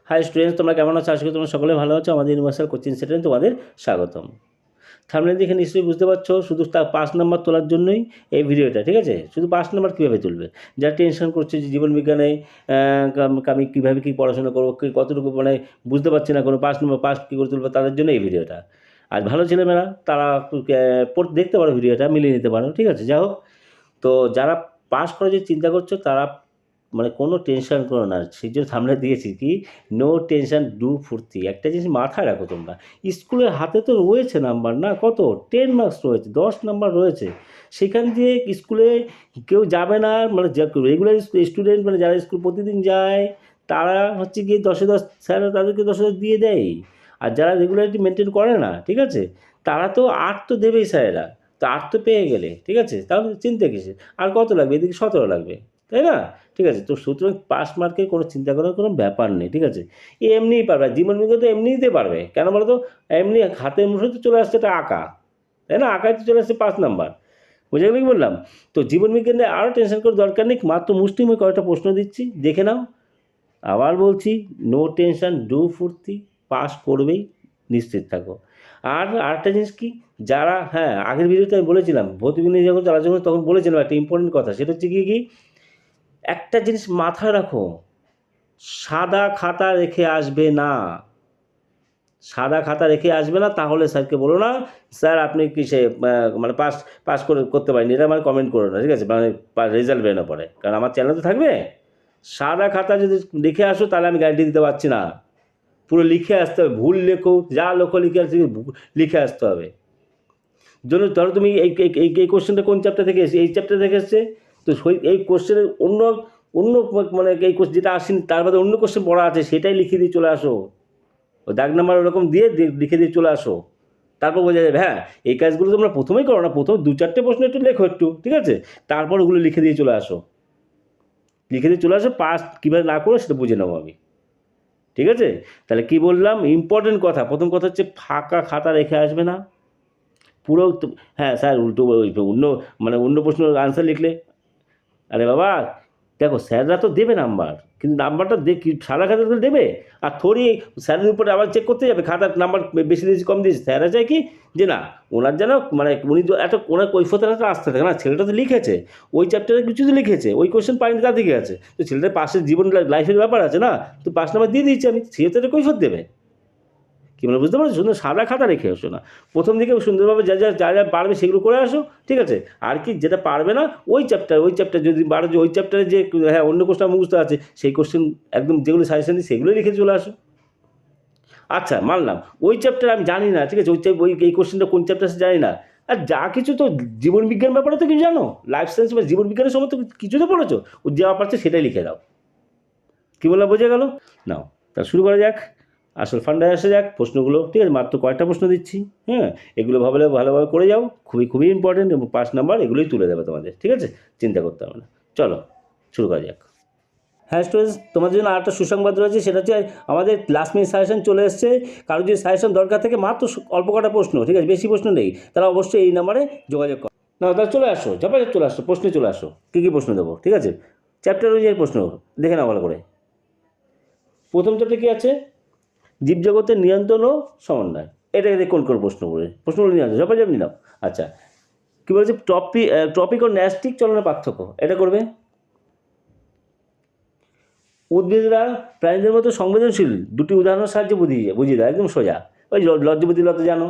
High students, তোমরা কেমন আছো? আজকে তোমরা সকলে ভালো আছো। আমাদের ইউনিভার্সাল কোচিং সেন্টারে তোমাদের স্বাগতম। থাম্বনেল দেখে নিশ্চয়ই বুঝতে পারছো, শুধু তা 5 নাম্বার তোলার জন্যই এই ভিডিওটা, ঠিক আছে? শুধু 5 নাম্বার কীভাবে তুলবে, যারা টেনশন করছে যে জীবন বিজ্ঞানে আমি কীভাবে কী পড়াশোনা করবো, কতটুকু মানে বুঝতে পারছি না, কোনো 5 নাম্বার কী করে তুলবো, তাদের জন্য এই ভিডিওটা। আর ভালো ছেলেমেয়েরা তারা দেখতে পারো, ভিডিওটা মিলিয়ে নিতে পারো, ঠিক আছে? যাই হোক, তো যারা পাস করার যে চিন্তা করছো তারা মানে কোনো টেনশন করো না। সেই জন্য থাম্বনেল দিয়েছি কি, নো টেনশন ডু ফুর্তি। একটা জিনিস মাথায় রাখো তোমরা, স্কুলের হাতে তো রয়েছে নাম্বার, না কত 10 মার্কস রয়েছে, 10 নাম্বার রয়েছে। সেখান দিয়ে স্কুলে কেউ যাবে না, মানে রেগুলার স্টুডেন্ট মানে যারা স্কুল প্রতিদিন যায় তারা হচ্ছে গিয়ে 10-এ 10, স্যাররা তাদেরকে 10-এ 10 দিয়ে দেয়। আর যারা রেগুলারিটি মেনটেন করে না, ঠিক আছে, তারা তো 8 তো দেবেই স্যারেরা। তো 8 তো পেয়ে গেলে, ঠিক আছে, তাহলে চিন্তা কিসের? আর কত লাগবে? এদিকে 17 লাগবে, তাই না? ঠিক আছে, তো সুতরাং পাস মার্কের কোনো চিন্তা করার কোনো ব্যাপার নেই, ঠিক আছে? এমনিই পারবে, জীবন বিজ্ঞান তো এমনিই দিতে পারবে। কেন বলো তো? এমনি হাতের মুঠোয় তো চলে আসছে এটা আঁকা, তাই না? আঁকায় তো চলে আসছে 5 নাম্বার। বুঝে গেলে কি বললাম? তো জীবন বিজ্ঞানে আরও টেনশন করার দরকার নেই, মাত্র মুষ্টিমেয় কয়েকটা প্রশ্ন দিচ্ছি, দেখে নাও। আবার বলছি, নো টেনশন ডু ফুর্তি, পাস করবেই, নিশ্চিত থাকো। আর আরেকটা জিনিস কি, যারা আগের ভিডিওতে আমি বলেছিলাম ভৌতবিজ্ঞানী যখন আলোচনা করি তখন বলেছিলাম একটা ইম্পর্টেন্ট কথা, সেটা হচ্ছে কি একটা জিনিস মাথায় রাখো, সাদা খাতা রেখে আসবে না। সাদা খাতা রেখে আসবে না, তাহলে স্যারকে বলো না স্যার আপনি কিসে মানে পাস করতে পারেনি, এটা মানে কমেন্ট করো না, ঠিক আছে? মানে রেজাল্ট বেরোনো পরে, কারণ আমার চ্যানেল তো থাকবে। সাদা খাতা যদি লিখে আসো তাহলে আমি গ্যারান্টি দিতে পারছি না। পুরো লিখে আসতে হবে, ভুল লেখো, যা লেখো লিখে আসতে লিখে আসতে হবে। ধরো তুমি এই কোশ্চেনটা কোন চ্যাপ্টার থেকে এসেছে? এই চ্যাপ্টার থেকে এসছে, তো এই কোশ্চেনের অন্য মানে এই কোশ্চেন যেটা আসেনি তার মধ্যে অন্য কোশ্চেন পড়া আছে, সেটাই লিখে দিয়ে চলে আসো। ও দাগ নাম্বার ওরকম দিয়ে লিখে দিয়ে চলে আসো, তারপর বোঝা যাবে। এই কাজগুলো তোমরা প্রথমেই করো না, প্রথম 2-4টে প্রশ্ন একটু লেখো একটু, ঠিক আছে? তারপর ওগুলো লিখে দিয়ে চলে আসো, পাস কীভাবে না করো সেটা বুঝে নেবো আমি, ঠিক আছে? তাহলে কি বললাম, ইম্পর্টেন্ট কথা, প্রথম কথা হচ্ছে ফাঁকা খাতা রেখে আসবে না। পুরো স্যার উল্টো অন্য প্রশ্নের আনসার লিখলে, আরে বাবা দেখো স্যাররা তো দেবে নাম্বার, কিন্তু নাম্বারটা সাদা খাতা তো দেবে। আর থোড়ি স্যারের উপরে আবার চেক করতে যাবে খাতার নাম্বার বেশি দিয়েছি কম দিয়েছি। স্যাররা চায় কি যে না, ওনার যেন মানে উনি তো একটা ওনার কৈফিয়তের একটা আসতে থাকে না, ছেলেটা তো লিখেছে ওই চ্যাপ্টারে কিছু তো লিখেছে, ওই কোয়েশ্চেন পাইনি তা দিকে আছে, তো ছেলেটার পাশের জীবন লাইফের ব্যাপার আছে না, তো 5 নাম্বার দিয়ে দিচ্ছি আমি, সে তো একটা কৈফিয়ত দেবে। কী মানে বুঝতে পারছো? সুন্দর সাদা খাতা রেখে আসো না, প্রথম দিকে সুন্দরভাবে যা যা পারবে সেগুলো করে আসো, ঠিক আছে? আর কি যেটা পারবে না ওই চ্যাপ্টার যদি পারো যে ওই চ্যাপ্টারে যে অন্য কোশ্চেন মুখস্থ আছে সেই কোশ্চেন একদম যেগুলো সাজেশন দিই সেগুলোই লিখে চলে আসো। আচ্ছা মানলাম ওই চ্যাপ্টার আমি জানি না, ঠিক আছে, এই কোশ্চেনটা কোন চ্যাপ্টার আছে জানি না, আর যা কিছু তো জীবন বিজ্ঞান ব্যাপারে তো কিছু জানো, লাইফ সায়েন্স বা জীবন বিজ্ঞানের সময় তো কিছু তো পড়েছো, ও যা পারছে সেটাই লিখে দাও। কী বললাম বোঝা গেল? নাও তাহলে শুরু করা যাক, আসল ফান্ডায় আসা যাক প্রশ্নগুলো, ঠিক আছে? মাত্র কয়েকটা প্রশ্ন দিচ্ছি, এগুলো ভালোভাবে করে যাও, খুবই ইম্পর্টেন্ট, এবং 5 নাম্বার এগুলোই তুলে দেবে তোমাদের, ঠিক আছে? চিন্তা করতে হবে না। চলো শুরু করা যাক। স্টুডেন্টস, তোমাদের জন্য আরেকটা সুসংবাদ রয়েছে, সেটা হচ্ছে আমাদের লাস্ট মিনিট সাজেশন চলে এসছে। কারো যদি সাজেশন দরকার থাকে, মাত্র অল্প কটা প্রশ্ন, ঠিক আছে, বেশি প্রশ্ন নেই, তারা অবশ্যই এই নাম্বারে যোগাযোগ করো। না তাহলে চলে আসো, ঝপাঝপ চলে আসো, প্রশ্নে চলে আসো, কী প্রশ্ন দেবো, ঠিক আছে? চ্যাপ্টার অনুযায়ী প্রশ্ন দেখে নাও ভালো করে। প্রথম চ্যাপ্টার কী আছে? জীবজগতের নিয়ন্ত্রণ ও সমন্বয়। এটা কোন প্রশ্নগুলো নিয়ে আসবে, ঝপাঝপ নিয়ে নাও। আচ্ছা, কী বলছে? টপিক ও ন্যাস্টিক চলনের পার্থক্য, এটা করবে। উদ্ভিদরা প্রাণীদের মতো সংবেদনশীল, দুটি উদাহরণের সাহায্যে বুঝিয়ে দেয়, একদম সোজা। ওই লজ্জাবতী লতা জানো,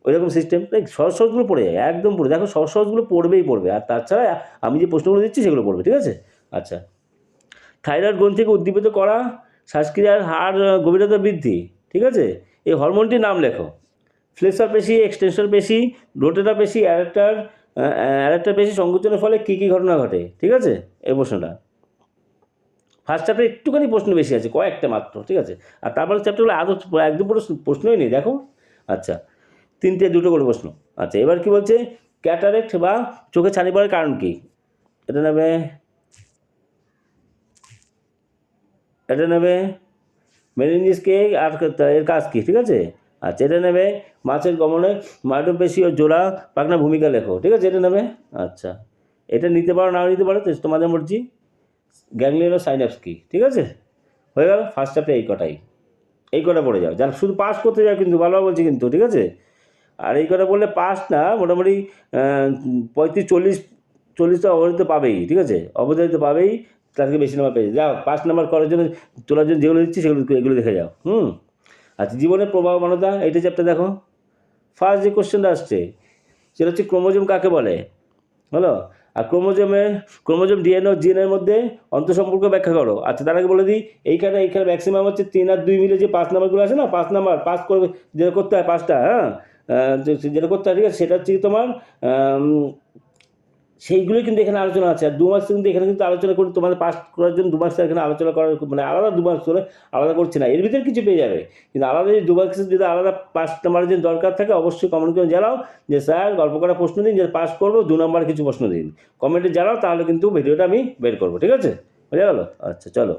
ওই রকম সিস্টেম, সহজগুলো পড়ে যায়, একদম পড়ে দেখো, সহজগুলো পড়বে। আর তাছাড়া আমি যে প্রশ্নগুলো দিচ্ছি সেগুলো পড়বে, ঠিক আছে? আচ্ছা, থাইরয়েড গ্রন্থিকে উদ্দীপিত করা শ্বাসক্রিয়ার হার গভীরতা বৃদ্ধি, ঠিক আছে? এই হরমোনটির নাম লেখো। ফ্লেক্সর পেশি, এক্সটেনশন পেশি, রোটেটর পেশি, অ্যাডাক্টর পেশি সংকোচনের ফলে কী কী ঘটনা ঘটে, ঠিক আছে? এই প্রশ্নটা ফার্স্ট চ্যাপ্টারে একটুখানি প্রশ্ন বেশি আছে, কয়েকটা মাত্র, ঠিক আছে? আর তারপরে চ্যাপ্টারগুলো একদম প্রশ্নই নেই, দেখো। আচ্ছা, 2টো করে প্রশ্ন। আচ্ছা, এবার কি বলছে? ক্যাটারেক্ট বা চোখে ছানি পড়ার কারণ কী, এটা নেবে মেনিনজিসকে, আর এর কাজ কী, ঠিক আছে? আচ্ছা, এটা নেবে মাছের গমনে মায়োটোপেশি ও জোড়া পাখনার ভূমিকা লেখো, ঠিক আছে? এটা নেবে। আচ্ছা, এটা নিতে পারো নাও নিতে পারো, তোমাদের মর্জি। গ্যাংলিয়ন ও সাইন্যাপস কী, ঠিক আছে? হয়ে গেল ফার্স্ট চ্যাপ্টার এই কটা পড়ে যাও, যারা শুধু পাস করতে যাও কিন্তু ভালোভাবে বলছি কিন্তু, ঠিক আছে। আর এই কটা বললে পাস না, মোটামুটি 35-40 তো অবধারিত পাবেই, ঠিক আছে, অবধারিত পাবেই, তার থেকে বেশি নাম্বার পেয়ে যাও। 5 নাম্বার করার জন্য তোলার জন্য যেগুলো দিচ্ছি এগুলো দেখে যাও। আচ্ছা, জীবনের প্রবাহমানতা, এইটা চ্যাপ্টার দেখো। ফার্স্ট যে কোশ্চেনটা আসছে সেটা হচ্ছে ক্রোমোজোম কাকে বলে, হলো। আর ক্রোমোজোম ডিএনএ ও জিএনএর মধ্যে অন্তঃসম্পর্ক ব্যাখ্যা করো। আচ্ছা, তার আগে বলে দিই, এইখানে ম্যাক্সিমাম হচ্ছে 3 আর 2 মিলে যে 5 নাম্বারগুলো আছে না, 5 নাম্বার পাস করবে, যেটা করতে হয় 5টা, হ্যাঁ, যেটা করতে হয়, ঠিক আছে, সেটা হচ্ছে কি তোমার সেইগুলোই কিন্তু এখানে আলোচনা আছে। আর 2 মার্কস কিন্তু এখানে কিন্তু আলোচনা করি, তোমাদের পাস করার জন্য 2 মার্কস এখানে আলোচনা করার, মানে আলাদা 2 মার্কস করে আলাদা করছে না, এর ভিতরে কিছু পেয়ে যাবে, কিন্তু আলাদা যদি 2 মার্কসের যদি আলাদা 5 নাম্বারের যদি দরকার থাকে অবশ্যই কমেন্ট করে জানাও যে স্যার গল্প করা প্রশ্ন দিন, যে পাস করবো 2 নাম্বারে কিছু প্রশ্ন দিন, কমেন্টে জানাও, তাহলে কিন্তু ভিডিওটা আমি বের করবো, ঠিক আছে, বোঝা গেল। আচ্ছা চলো,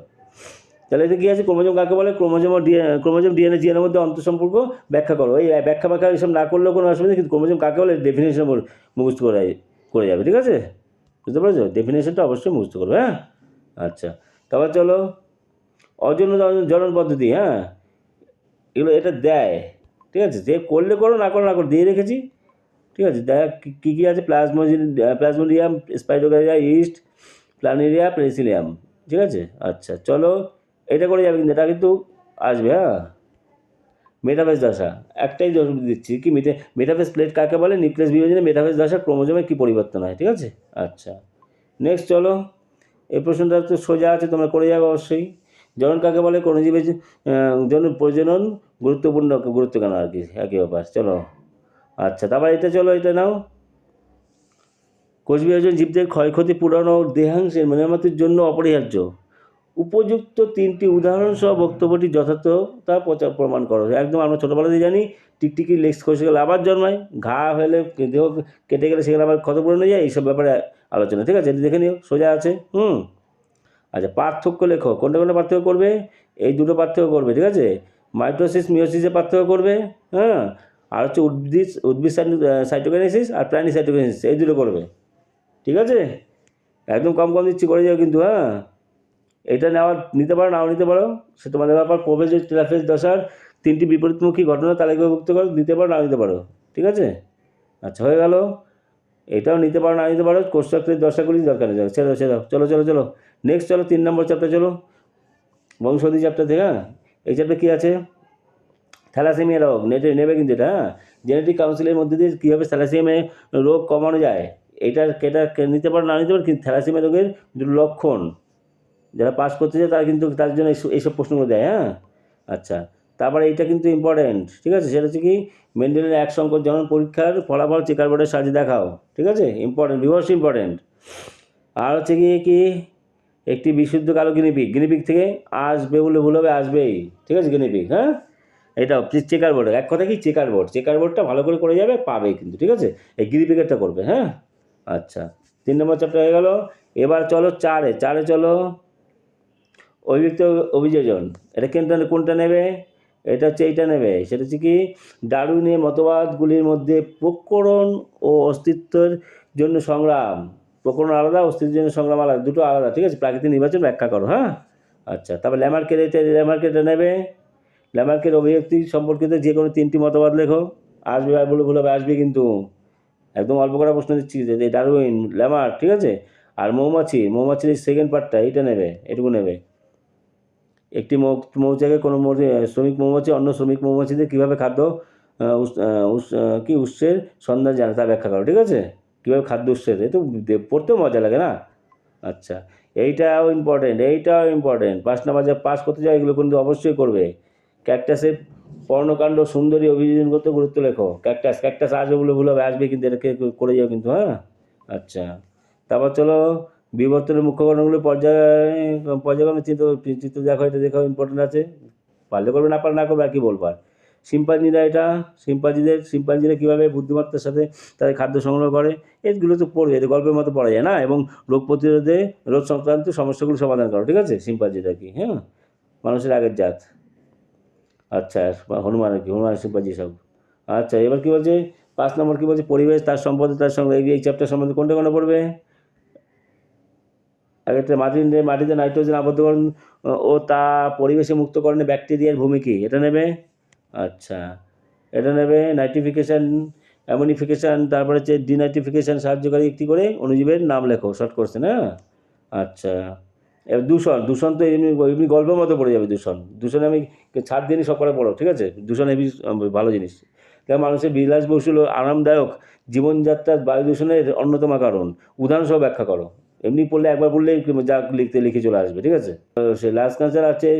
তাহলে এটা কী আছে, ক্রোমোজোম কাকে বলে, ক্রোমোজোম ডিএনএ জিএনএর মধ্যে অন্তঃসম্পর্ক ব্যাখ্যা করো। এই ব্যাখ্যা এসব না করলেও কোনো অসুবিধা, কিন্তু ক্রোমোজোম কাকে বলে ডেফিনেশন মুখস্থ করে যাবে, ঠিক আছে, বুঝতে পেরেছো, ডেফিনেশনটা অবশ্যই মুখস্থ করবে, হ্যাঁ। আচ্ছা, তারপর চলো অজন্য জনন পদ্ধতি, হ্যাঁ, এটা দেয়, ঠিক আছে, যে করলে করো, না করো দিয়ে রেখেছি, ঠিক আছে। দেখ কী কী আছে, plasmodium, spirogyra, east, planaria, Penicillium, ঠিক আছে। আচ্ছা চলো, এটা করে যাবে, কিন্তু এটা কিন্তু আসবে, হ্যাঁ। মেটাফেজ দশা, একটাই দিচ্ছি কি, মেটাফেজ প্লেট কাকে বলে, নিউক্লিয়াস বিভাজনে মেটাফেজ দশা ক্রোমোজোমে কী পরিবর্তন হয়, ঠিক আছে। আচ্ছা নেক্সট চলো, এই প্রশ্নটা তো সোজা আছে, তোমরা করে যাবে অবশ্যই। জনন কাকে বলে, কোনো জীবের জন্য প্রজনন গুরুত্ব কেন, আর কি একই ব্যাপার, চলো। আচ্ছা, তারপর এটা চলো, এটা নাও, কোষ বিভাজন জীবদের ক্ষয়ক্ষতি পূরণ ও দেহাংশের মেরামতির জন্য অপরিহার্য। উপযুক্ত 3টি উদাহরণ সহ বক্তব্যটি যথার্থতা প্রমাণ করো। একদম আমরা ছোটোবেলাতেই জানি, টিকটিকি লেক্স খসে গেলে আবার জন্মায়, ঘা হলে দেহ কেটে গেলে সেখানে আবার ক্ষতপূরণ হয়ে যায়, এইসব ব্যাপারে আলোচনা, ঠিক আছে, এটা দেখে নিও, সোজা আছে। আচ্ছা, পার্থক্য লেখো, কোনটা পার্থক্য করবে, এই দুটো পার্থক্য করবে, ঠিক আছে, মাইটোসিস মিওসিসের পার্থক্য করবে, হ্যাঁ, আর হচ্ছে উদ্ভিদ সাইটোকাইনেসিস আর প্রাণী সাইটোকাইনেসিস, এই দুটো করবে, ঠিক আছে। একদম কম দিচ্ছি, করে যাও কিন্তু, হ্যাঁ। এটা নিতে পারো, নাও নিতে পারো, সে তোমাদের ব্যাপার। প্রোফেজ টেরাফেজ দশার 3টি বিপরীতমুখী ঘটনা তালিকাভুক্ত করো, নিতে পারো, নাও নিতে পারো, ঠিক আছে। আচ্ছা, হয়ে গেল, এটাও নিতে পারো, না নিতে পারো, কোষ্ঠকাঠিন্যের দশাগুলি দরকার নেই, চলো নেক্সট চলো, 3 নম্বর চ্যাপ্টার চলো, বংশগতি চ্যাপ্টার থেকে, হ্যাঁ। এই চ্যাপ্টার কী আছে, থ্যালাসেমিয়া রোগ, নেবে কিন্তু এটা, হ্যাঁ, জেনেটিক কাউন্সিলের মধ্যে দিয়ে কীভাবে থ্যালাসেমিয়া রোগ কমানো যায়, এটা নিতে পারো, না নিতে পারো, কিন্তু থ্যালাসেমিয়া রোগের দুটো লক্ষণ, যারা পাস করতে চায় তারা কিন্তু তার জন্য এইসব প্রশ্নগুলো দেয়, হ্যাঁ। আচ্ছা, তারপরে এইটা কিন্তু ইম্পর্টেন্ট, ঠিক আছে, সেটা হচ্ছে কি, মেন্ডেলের এক সংকট জনন পরীক্ষার ফলাফল চেকার বোর্ডের সাহায্যে দেখাও, ঠিক আছে, ইম্পর্টেন্ট, রিভার্স ইম্পর্টেন্ট। আর হচ্ছে কি একটি বিশুদ্ধ কালো গিনিপিগ থেকে আসবে বলে ভুল হবে, আসবেই, ঠিক আছে, গিনিপিগ, হ্যাঁ, এটাও চেকার বোর্ড, এক কথা কি চেকার বোর্ডটা ভালো করে যাবে, পাবে কিন্তু, ঠিক আছে, এই গিনিপিগেরটা করবে, হ্যাঁ। আচ্ছা, 3 নম্বর চ্যাপ্টার হয়ে গেল। এবার চলো 4-এ চলো, অভিব্যক্তি অভিযোজন, এটা কোনটা নেবে, এটা হচ্ছে এইটা নেবে, সেটা হচ্ছে কি, ডারউইনের মতবাদগুলির মধ্যে প্রকরণ ও অস্তিত্বের জন্য সংগ্রাম, প্রকরণ আলাদা, অস্তিত্বের জন্য সংগ্রাম আলাদা, দুটো আলাদা, ঠিক আছে, প্রাকৃতিক নির্বাচন ব্যাখ্যা করো, হ্যাঁ। আচ্ছা, তারপর ল্যামার্কের এটা নেবে, ল্যামার্কের অভিব্যক্তি সম্পর্কিত যে কোনো 3টি মতবাদ লেখো, আসবে বলে ভুল হবে, আসবে কিন্তু, একদম অল্প করা প্রশ্ন দিচ্ছি, যে ডারউইন, ল্যামার্ক, ঠিক আছে। আর মৌমাছির সেকেন্ড পার্টটা এইটা নেবে, এটুকু নেবে, একটি মৌচাকে কোনো শ্রমিক মৌমাছি অন্য শ্রমিক মৌমাছিদের কীভাবে খাদ্য উৎসের সন্ধান জানে তা ব্যাখ্যা করো, ঠিক আছে, কীভাবে খাদ্য উৎসের, এ তো পড়তেও মজা লাগে না। আচ্ছা, এইটাও ইম্পর্টেন্ট 5 নাম্বার, যা পাস করতে যায় এগুলো কিন্তু অবশ্যই করবে। ক্যাকটাসের পর্ণকাণ্ড সুন্দরী অভিযোজন করতে গুরুত্ব লেখো, ক্যাকটাস আসবে বলে ভুল হবে, আসবে কিন্তু, এটাকে করে যাও কিন্তু, হ্যাঁ। আচ্ছা, তারপর চলো, বিবর্তনের মুখ্য কারণগুলো পর্যায়ক্রমে চিত্র দেখো, এটা দেখো, ইম্পর্টেন্ট আছে, পারলে করবে, না পারলে না করবে, আর কি বলবার। শিম্পাঞ্জিরা কীভাবে বুদ্ধিমত্তার সাথে তাদের খাদ্য সংগ্রহ করে, এগুলো তো পড়বে, এটা গল্পের মতো পড়া যায় না, এবং রোগ সংক্রান্ত সমস্যাগুলো সমাধান করো, ঠিক আছে, শিম্পাঞ্জিটা কি, হ্যাঁ, মানুষের আগের জাত। আচ্ছা, হনুমান শিম্পাঞ্জি সব। আচ্ছা, এবার কী বলছে, 5 নম্বর কী বলছে, পরিবেশ তার সম্পদে তার সঙ্গে, এই চ্যাপ্টার সম্বন্ধে কোনটা পড়বে, একটা মাটিতে নাইট্রোজেন আবদ্ধকরণ ও তা পরিবেশে মুক্তকরণে ব্যাকটেরিয়ার ভূমিকা কী? এটা নেবে। আচ্ছা, এটা নেবে নাইট্রিফিকেশান, অ্যামোনিফিকেশান, তারপরে হচ্ছে ডিনাইট্রিফিকেশান সাহায্যকারী একটি করে অণুজীবের নাম লেখো, শর্ট কোশ্চেন। হ্যাঁ, আচ্ছা, এবার দূষণ তো এমনি গল্পের মতো পড়ে যাবে। দূষণে আমি ছাড় দিয়ে সব করে পড়ো, ঠিক আছে? দূষণ হেবি ভালো জিনিস। তাই মানুষের বিলাসবহুল ও আরামদায়ক জীবনযাত্রার বায়ু দূষণের অন্যতম কারণ, উদাহরণসহ ব্যাখ্যা করো। এমনি পড়লে একবার পড়লেই যা লিখে চলে আসবে, ঠিক আছে? সে লাংস ক্যান্সার আছে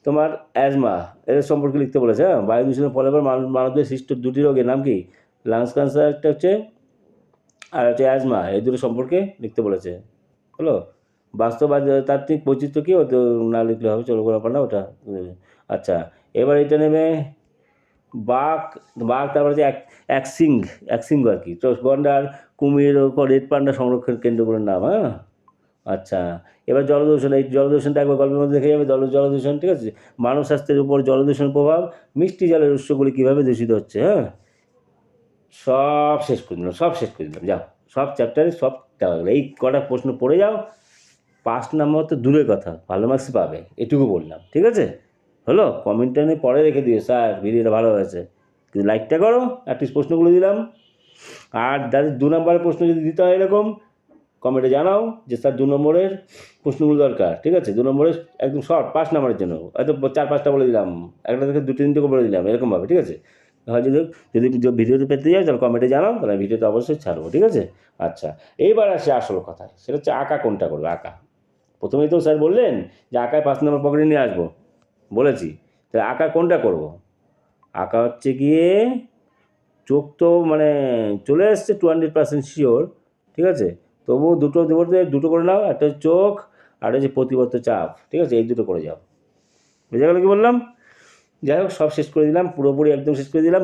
তোমার অ্যাজমা, এদের সম্পর্কে লিখতে বলেছে। হ্যাঁ, বায়ু দূষণের ফলে মানবদের সৃষ্ট দুটি রোগের নাম কি? লাংস ক্যান্সার একটা হচ্ছে, আর হচ্ছে অ্যাজমা, এই দুটো সম্পর্কে লিখতে বলেছে। হলো বাস্তব তাত্ত্বিক বৈচিত্র্য কী হতো না লিখলে হবে, চলো ব্যাপার না ওটা। আচ্ছা, এবার এটা নেবে বাঘ, তারপরে হচ্ছে অ্যাক্সিঙ্গ আর কি, তো গন্ডার, কুমির ও রেড পান্ডা সংরক্ষণ কেন্দ্রগুলোর নাম। হ্যাঁ, আচ্ছা, এবার জলদূষণ, এই জলদূষণটা একবার গল্পের মধ্যে দেখে যাবে। জলদূষণ, ঠিক আছে? মানব স্বাস্থ্যের উপর জলদূষণের প্রভাব, মিষ্টি জলের উৎসগুলি কীভাবে দূষিত হচ্ছে। হ্যাঁ, সব শেষ করে দিলাম, যাও, সব চ্যাপ্টারে সব দেওয়া গেলো। এই কটা প্রশ্ন পড়ে যাও, 5 নাম্বার তো দূরের কথা, ভালো মার্কস পাবে, এটুকু বললাম, ঠিক আছে? হলো, কমেন্টটা নিয়ে পরে রেখে দিও, স্যার ভিডিওটা ভালো হয়েছে, কিন্তু লাইকটা করো। অ্যাটলিস্ট প্রশ্নগুলো দিলাম। আর যাদের 2 নম্বরের প্রশ্ন যদি দিতে হয় এরকম, কমেন্টে জানাও যে স্যার 2 নম্বরের প্রশ্নগুলো দরকার, ঠিক আছে? 2 নম্বরের একদম শর্ট, 5 নম্বরের জন্য হয়তো 4-5টা বলে দিলাম, একটা থেকে 2-3টে বলে দিলাম, এরকমভাবে, ঠিক আছে? হয় যদি ভিডিওতে পেতে যাও তাহলে কমেন্টে জানাও, তাহলে ভিডিওটা অবশ্যই ছাড়বো, ঠিক আছে? আচ্ছা, এইবার আসে আসল কথায়, সেটা হচ্ছে আঁকা কোনটা করবে। আঁকা প্রথমেই তো স্যার বললেন যে আঁকায় 5 নম্বর পকেটে নিয়ে আসবো, বলেছি। তাহলে আঁকা কোনটা করব? আঁকা হচ্ছে গিয়ে চোখ তো মানে চলে এসছে 200% শিওর, ঠিক আছে? তবুও দুটো করে নাও, একটা হচ্ছে চোখ আর হচ্ছে প্রতিবদ্ধ চাপ, ঠিক আছে? এই দুটো করে যাও। বুঝে গেল কি বললাম? যাই হোক, সব শেষ করে দিলাম, পুরোপুরি একদম শেষ করে দিলাম।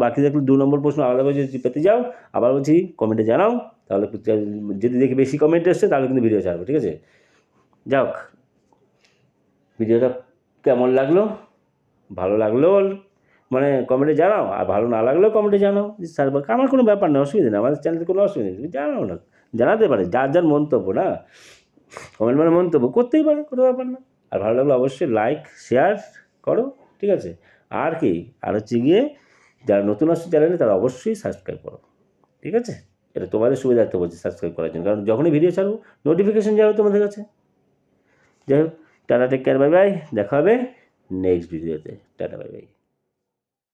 বাকি থাকলে 2 নম্বর প্রশ্ন আলাদাভাবে যদি পেতে যাও, আবার বলছি কমেন্টে জানাও, তাহলে যদি দেখি বেশি কমেন্ট এসছে তাহলে কিন্তু ভিডিও ছাড়বো, ঠিক আছে? যাক, ভিডিওটা কেমন লাগলো? ভালো লাগলেও মানে কমেন্টে জানাও, আর ভালো না লাগলেও কমেন্টে জানাও যে স্যার, আমার কোনো ব্যাপার নেই, অসুবিধা নেই, আমাদের চ্যানেলে কোনো অসুবিধা নেই, জানাও না, জানাতে পারে, যার মন্তব্য না, কমেন্ট মানে মন্তব্য করতেই পারে, কোনো ব্যাপার না। আর ভালো লাগলে অবশ্যই লাইক শেয়ার করো, ঠিক আছে? আর কি, আর হচ্ছে গিয়ে যারা নতুন আসছে চ্যানেলে তারা অবশ্যই সাবস্ক্রাইব করো, ঠিক আছে? এটা তোমাদের সুবিধার্থে বলছি সাবস্ক্রাইব করার জন্য, কারণ যখনই ভিডিও ছাড়বো নোটিফিকেশন যাবে তোমাদের কাছে। যাই হোক, tata, take care, bye bye, দেখা হবে নেক্সট ভিডিওতে। Tata, bye by.